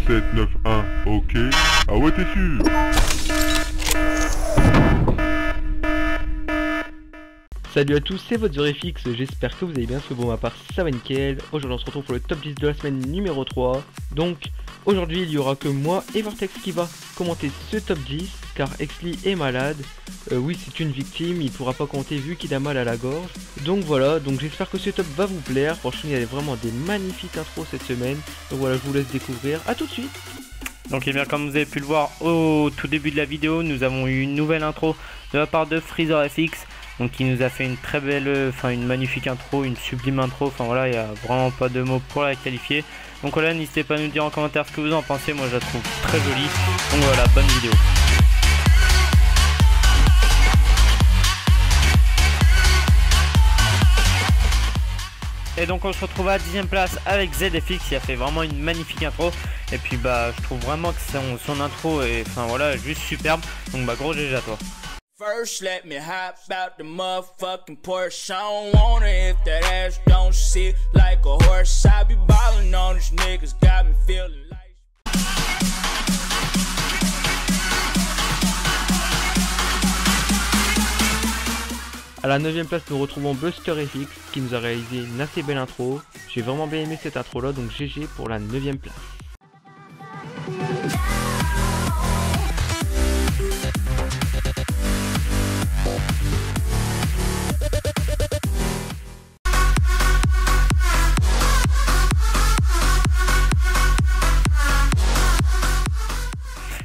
7, 9, 1, ok. Ah ouais, t'es sûr? Salut à tous, c'est votre Zorefix, j'espère que vous allez bien, parce que bon, à part ça va nickel. Aujourd'hui on se retrouve pour le top 10 de la semaine numéro 3. Donc aujourd'hui il y aura que moi et Vortex qui va commenter ce top 10, car Exli est malade. Oui, c'est une victime, il pourra pas compter vu qu'il a mal à la gorge. Donc voilà, donc j'espère que ce top va vous plaire. Franchement il y a vraiment des magnifiques intros cette semaine. Donc voilà, je vous laisse découvrir, à tout de suite. Donc et bien comme vous avez pu le voir au tout début de la vidéo, nous avons eu une nouvelle intro de la part de FreezerFX. Donc il nous a fait une très belle, une magnifique intro, une sublime intro, enfin voilà, il n'y a vraiment pas de mots pour la qualifier. Donc voilà, n'hésitez pas à nous dire en commentaire ce que vous en pensez, moi je la trouve très jolie. Donc voilà, bonne vidéo. Et donc on se retrouve à 10ème place avec ZFX qui a fait vraiment une magnifique intro. Et puis bah je trouve vraiment que son intro est juste superbe. Donc bah gros GG à toi. First, let me hop out the motherfucking Porsche. I don't want her if that ass don't sit like a horse. I be ballin' on these niggas, got me feeling like. À la 9ème place nous retrouvons BusterFX qui nous a réalisé une assez belle intro. J'ai vraiment bien aimé cette intro là, donc GG pour la 9ème place.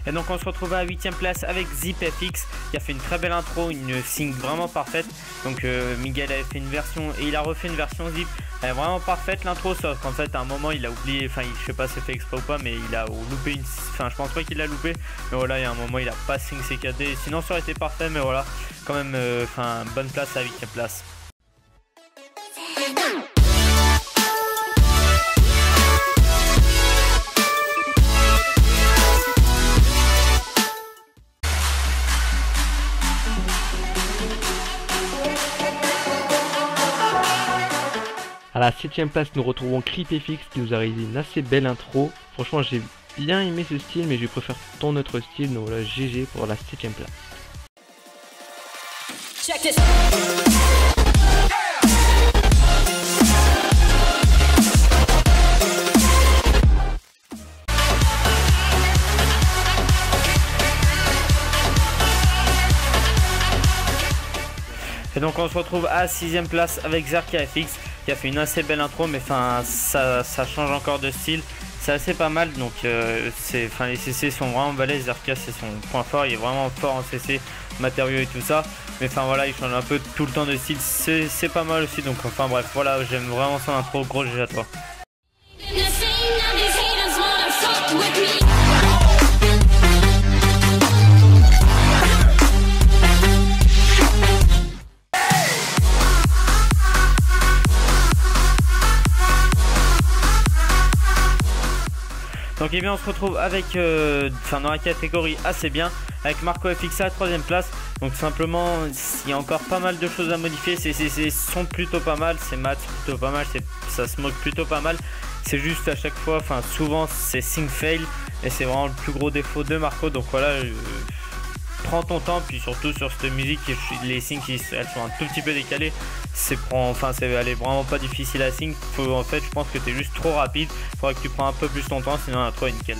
Et donc on se retrouve à la 8ème place avec ZipFX qui a fait une très belle intro, une sync vraiment parfaite. Donc Miguel avait fait une version et il a refait une version Zip. Elle est vraiment parfaite l'intro, sauf qu'en fait à un moment il a oublié, je sais pas si c'est fait exprès ou pas, mais il a loupé une, je pense pas qu'il l'a loupé, mais voilà, il y a un moment il a pas sync CKD, sinon ça aurait été parfait, mais voilà, quand même, bonne place à la 8ème place. À la 7ème place nous retrouvons CreepFX qui nous a réalisé une assez belle intro. Franchement j'ai bien aimé ce style, mais je préfère ton autre style, donc voilà, GG pour la 7ème place. Check this. Et donc on se retrouve à 6ème place avec ZerkaFX qui a fait une assez belle intro, mais ça change encore de style, c'est assez pas mal. Donc les CC sont vraiment balèzes. Zerka c'est son point fort, il est vraiment fort en CC, matériaux et tout ça, mais voilà, il change un peu tout le temps de style, c'est pas mal aussi. Donc bref, voilà, j'aime vraiment son intro, gros GG à toi. Donc on se retrouve avec dans la catégorie assez bien avec MarcoFX à la 3ème place. Donc simplement il y a encore pas mal de choses à modifier, ces sont plutôt pas mal, ces maths plutôt pas mal, ça se moque plutôt pas mal. C'est juste à chaque fois, souvent c'est sync fail et c'est vraiment le plus gros défaut de Marco. Donc voilà, prends ton temps, puis surtout sur cette musique, les syncs elles sont un tout petit peu décalées. Elle est vraiment pas difficile à sync. Je pense que t'es juste trop rapide. Faudrait que tu prends un peu plus ton temps, sinon la 3 est nickel.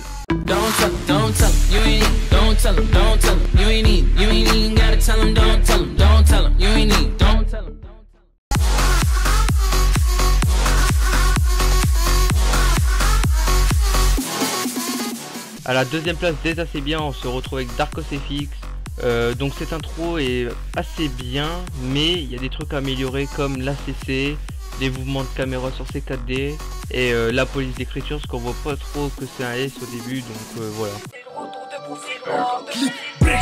À la 2ème place dès assez bien on se retrouve avec DarkosFX. Donc cette intro est assez bien, mais il y a des trucs à améliorer comme l'ACC, les mouvements de caméra sur C4D et la police d'écriture, parce qu'on voit pas trop que c'est un S au début, donc voilà.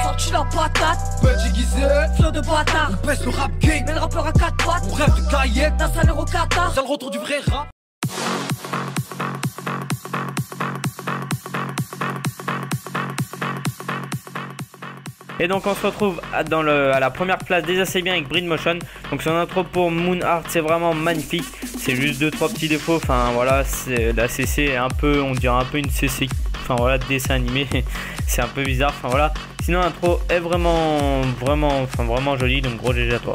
Sorti la patate, petit guisé, flot de bâtard. On baisse le rap game, mais le rappeur à 4 pattes. On rêve de cahier, d'un salaire au Qatar. C'est le retour du vrai rap. Et donc on se retrouve à la première place des assez bien avec Breed Motion. Donc son intro pour Moon Art c'est vraiment magnifique. C'est juste 2-3 petits défauts. Enfin voilà, la CC est un peu, on dirait un peu une CC, enfin voilà, de dessin animé. C'est un peu bizarre, enfin voilà. Sinon l'intro est vraiment jolie, donc gros GG à toi.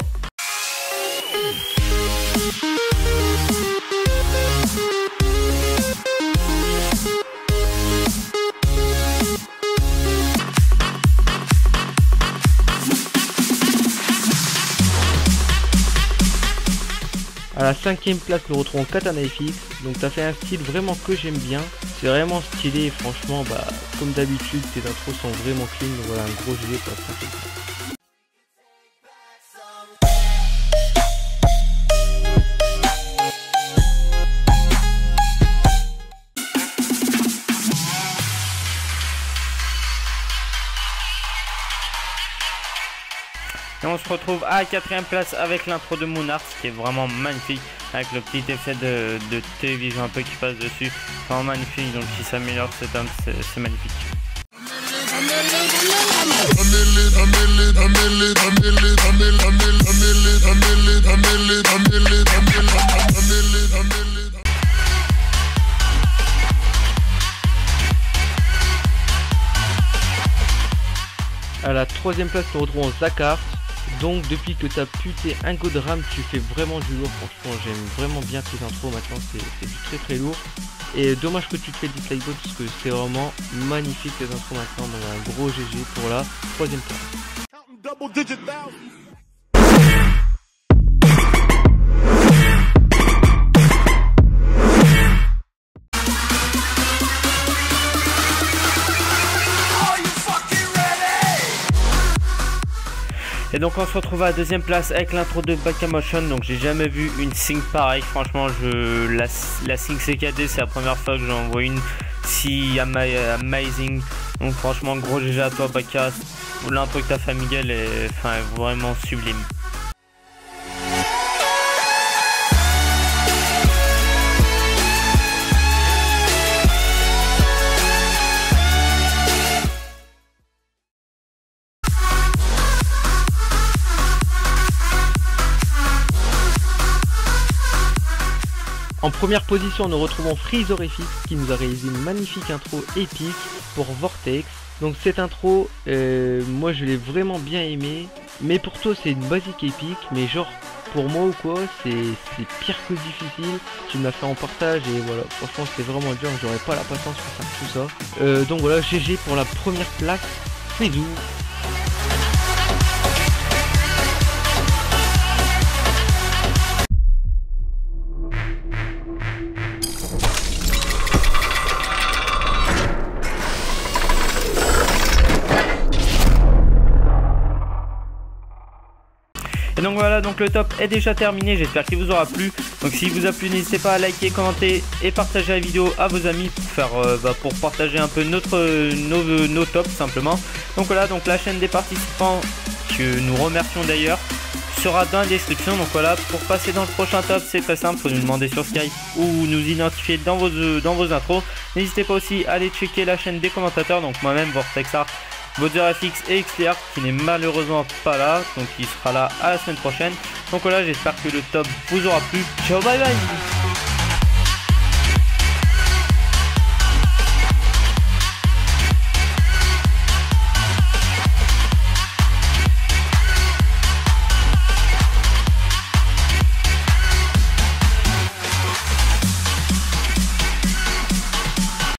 À la 5ème place, nous retrouvons Katana FX. Donc t'as fait un style vraiment que j'aime bien. C'est vraiment stylé et franchement, bah comme d'habitude, tes intros sont vraiment clean. Donc voilà, un gros GG pour la 5ème place. Et on se retrouve à la 4ème place avec l'intro de Moonart qui est vraiment magnifique, avec le petit effet de télévision un peu qui passe dessus, vraiment magnifique. Donc il s'améliore cet homme, c'est magnifique. À la 3ème place, nous retrouvons Zakart. Donc depuis que t'as puté un go de RAM, tu fais vraiment du lourd. Franchement, j'aime vraiment bien tes intros maintenant, c'est du très lourd. Et dommage que tu te fais dislike bot parce que c'est vraiment magnifique tes intros maintenant. Donc un gros GG pour la 3ème place. Et donc on se retrouve à la 2ème place avec l'intro de Bakamotion. Donc j'ai jamais vu une sync pareille, franchement la sync CKD c'est la première fois que j'en vois une si amazing. Donc franchement gros GG à toi Baka, l'intro que t'as fait Miguel est vraiment sublime. En première position, nous retrouvons Freezorefix qui nous a réalisé une magnifique intro épique pour Vortex. Donc cette intro, moi je l'ai vraiment bien aimé. Mais pour toi c'est une basique épique, mais genre pour moi ou quoi, c'est pire que difficile. Tu me l'as fait en partage et voilà, franchement c'était vraiment dur, j'aurais pas la patience pour faire tout ça. Donc voilà, GG pour la première place, Freezou. Et donc voilà, donc le top est déjà terminé, j'espère qu'il vous aura plu. Donc s'il vous a plu, n'hésitez pas à liker, commenter et partager la vidéo à vos amis pour faire pour partager un peu nos tops simplement. Donc voilà, donc la chaîne des participants, que nous remercions d'ailleurs, sera dans la description. Donc voilà, pour passer dans le prochain top, c'est très simple, faut nous demander sur Skype ou nous identifier dans vos intros. N'hésitez pas aussi à aller checker la chaîne des commentateurs, donc moi-même, Vortexart, VodzerFX et XPR qui n'est malheureusement pas là, donc il sera là à la semaine prochaine. Donc voilà, j'espère que le top vous aura plu. Ciao, bye bye.